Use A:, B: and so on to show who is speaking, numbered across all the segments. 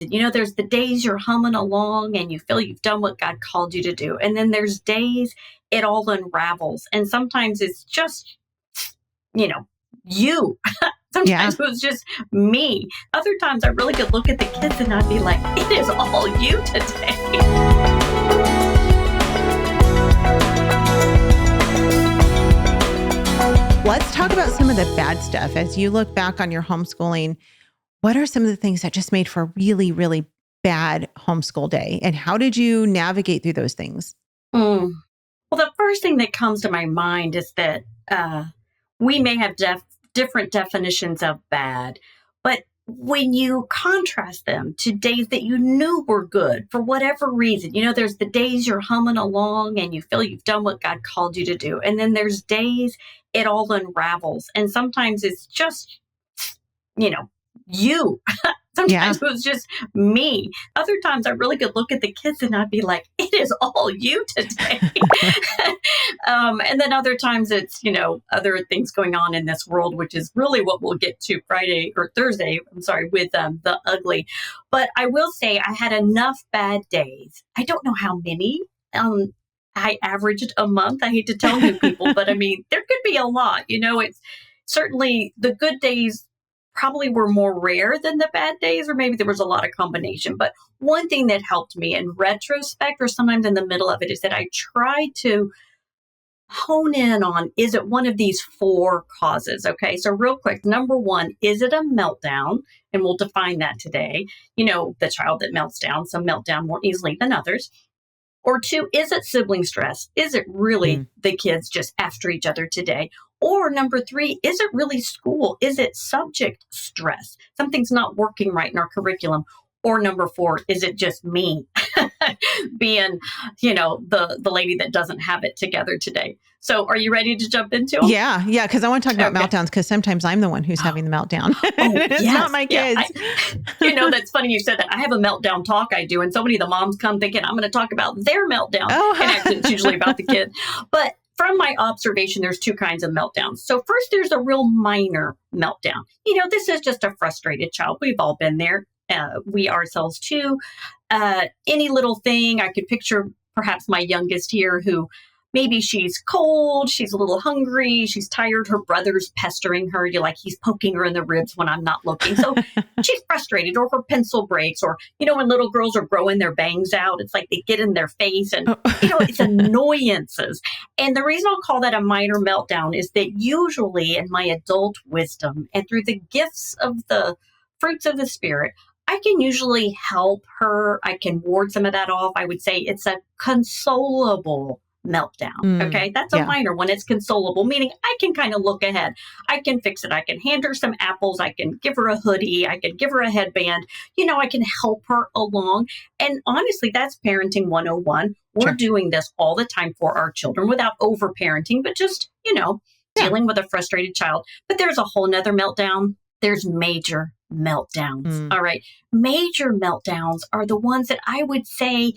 A: There's the days you're humming along and you feel you've done what God called you to do. And then there's days it all unravels. And sometimes it's just, you know, you. Sometimes it was just me. Other times I really could look at the kids and I'd be like, it is all you today.
B: Let's talk about some of the bad stuff. As you look back on your homeschooling, what are some of the things that just made for a really, really bad homeschool day? And how did you navigate through those things?
A: Well, the first thing that comes to my mind is that we may have different definitions of bad, but when you contrast them to days that you knew were good for whatever reason, there's the days you're humming along and you feel you've done what God called you to do. And then there's days it all unravels. And sometimes it's just, you. Sometimes it was just me. Other times I really could look at the kids and I'd be like, it is all you today. And then other times it's, other things going on in this world, which is really what we'll get to Thursday, with the ugly. But I will say I had enough bad days. I don't know how many. I averaged a month. I hate to tell new people, but I mean, there could be a lot. It's certainly the good days probably were more rare than the bad days, or maybe there was a lot of combination. But one thing that helped me in retrospect, or sometimes in the middle of it, is that I tried to hone in on, is it one of these 4 causes? Okay, so real quick, number 1, is it a meltdown? And we'll define that today. The child that melts down, some melt down more easily than others. Or 2, is it sibling stress? Is it really the kids just after each other today? Or number 3, is it really school? Is it subject stress? Something's not working right in our curriculum. Or number 4, is it just me being, the lady that doesn't have it together today? So are you ready to jump into them?
B: Yeah. Because I want to talk about meltdowns, because sometimes I'm the one who's having the meltdown. It's not my kids.
A: That's funny you said that. I have a meltdown talk I do, and so many of the moms come thinking I'm going to talk about their meltdown. And actually it's usually about the kid. But from my observation, there's 2 kinds of meltdowns. So first, there's a real minor meltdown. This is just a frustrated child. We've all been there. We ourselves too. Any little thing, I could picture perhaps my youngest here who maybe she's cold, she's a little hungry, she's tired, her brother's pestering her. He's poking her in the ribs when I'm not looking. So she's frustrated, or her pencil breaks, or, when little girls are growing their bangs out, it's like they get in their face and, it's annoyances. And the reason I'll call that a minor meltdown is that usually in my adult wisdom and through the gifts of the fruits of the Spirit, I can usually help her. I can ward some of that off. I would say it's a consolable meltdown. Okay. That's a minor one. It's consolable, meaning I can kind of look ahead. I can fix it. I can hand her some apples. I can give her a hoodie. I can give her a headband. I can help her along. And honestly, that's parenting 101. We're doing this all the time for our children without over parenting, but just, dealing with a frustrated child. But there's a whole nother meltdown. There's major meltdowns. All right. Major meltdowns are the ones that I would say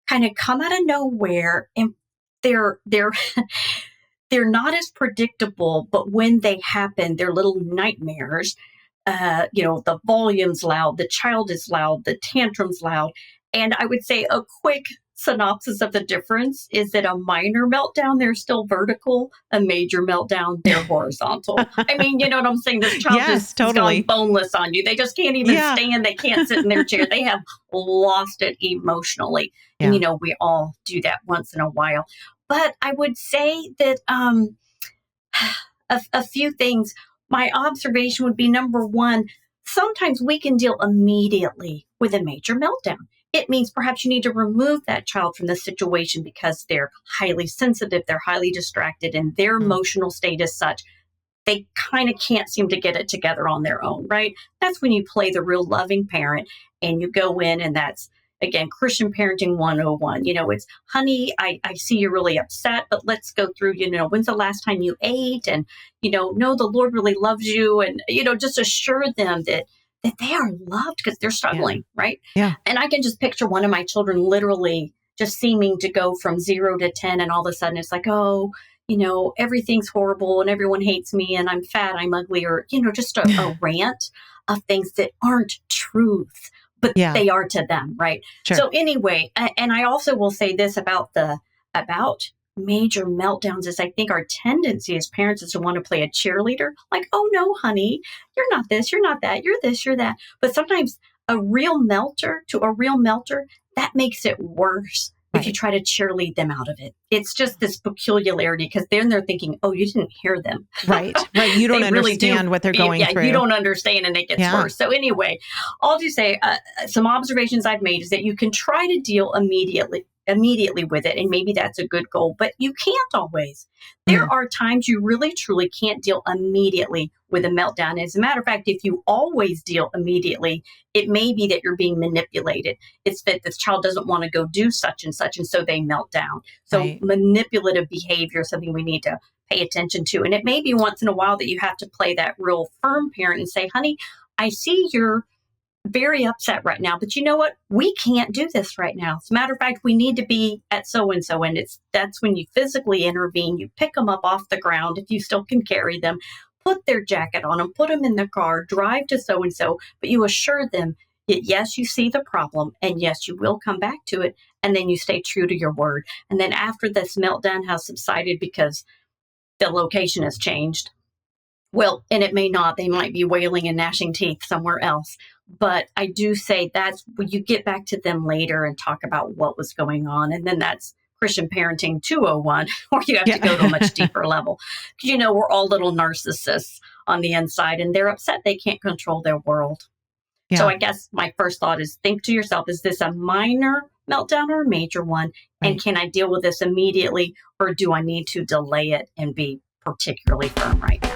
A: kind of come out of nowhere, and they're not as predictable, but when they happen, they're little nightmares. The volume's loud, the child is loud, the tantrum's loud. And I would say a quick synopsis of the difference is that a minor meltdown, they're still vertical. A major meltdown, they're horizontal. I mean, you know what I'm saying? This child has gone boneless on you. They just can't even stand. They can't sit in their chair. They have lost it emotionally. And, we all do that once in a while. But I would say that a few things, my observation would be, number 1, sometimes we can deal immediately with a major meltdown. It means perhaps you need to remove that child from the situation because they're highly sensitive, they're highly distracted, and their emotional state is such they kind of can't seem to get it together on their own, right? That's when you play the real loving parent and you go in, and that's, again, Christian parenting 101. It's, honey, I see you're really upset, but let's go through, when's the last time you ate? And, no, the Lord really loves you. And, just assure them that they are loved because they're struggling, right?
B: Yeah.
A: And I can just picture one of my children literally just seeming to go from 0 to 10. And all of a sudden it's like, oh, everything's horrible and everyone hates me and I'm fat, I'm ugly, or, just a rant of things that aren't truth. but they are to them, right?
B: Sure.
A: So anyway, and I also will say this about major meltdowns is I think our tendency as parents is to want to play a cheerleader. Like, oh no, honey, you're not this, you're not that, you're this, you're that. But sometimes a real melter, that makes it worse if you try to cheerlead them out of it. It's just this peculiarity because then they're thinking, oh, you didn't hear them.
B: Right. You don't understand what they're going through.
A: You don't understand and it gets worse. So anyway, I'll just say some observations I've made is that you can try to deal immediately with it. And maybe that's a good goal, but you can't always. There are times you really, truly can't deal immediately with a meltdown. As a matter of fact, if you always deal immediately, it may be that you're being manipulated. It's that this child doesn't want to go do such, and so they melt down. So manipulative behavior is something we need to pay attention to. And it may be once in a while that you have to play that real firm parent and say, honey, I see you're very upset right now, but you know what? We can't do this right now. As a matter of fact, we need to be at so-and-so, and that's when you physically intervene. You pick them up off the ground if you still can carry them, put their jacket on them, put them in the car, drive to so-and-so, but you assure them that yes, you see the problem, and yes, you will come back to it, and then you stay true to your word. And then after this meltdown has subsided because the location has changed, well, and it may not, they might be wailing and gnashing teeth somewhere else. But I do say that's when you get back to them later and talk about what was going on. And then that's Christian Parenting 201, where you have to go to a much deeper level. Because, we're all little narcissists on the inside, and they're upset they can't control their world. Yeah. So I guess my first thought is think to yourself, is this a minor meltdown or a major one? Right. And can I deal with this immediately, or do I need to delay it and be particularly firm right now?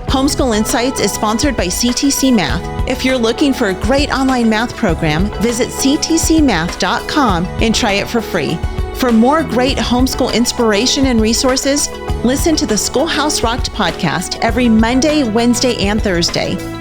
B: Homeschool Insights is sponsored by CTC Math. If you're looking for a great online math program, visit ctcmath.com and try it for free. For more great homeschool inspiration and resources, listen to the Schoolhouse Rocked podcast every Monday, Wednesday, and Thursday.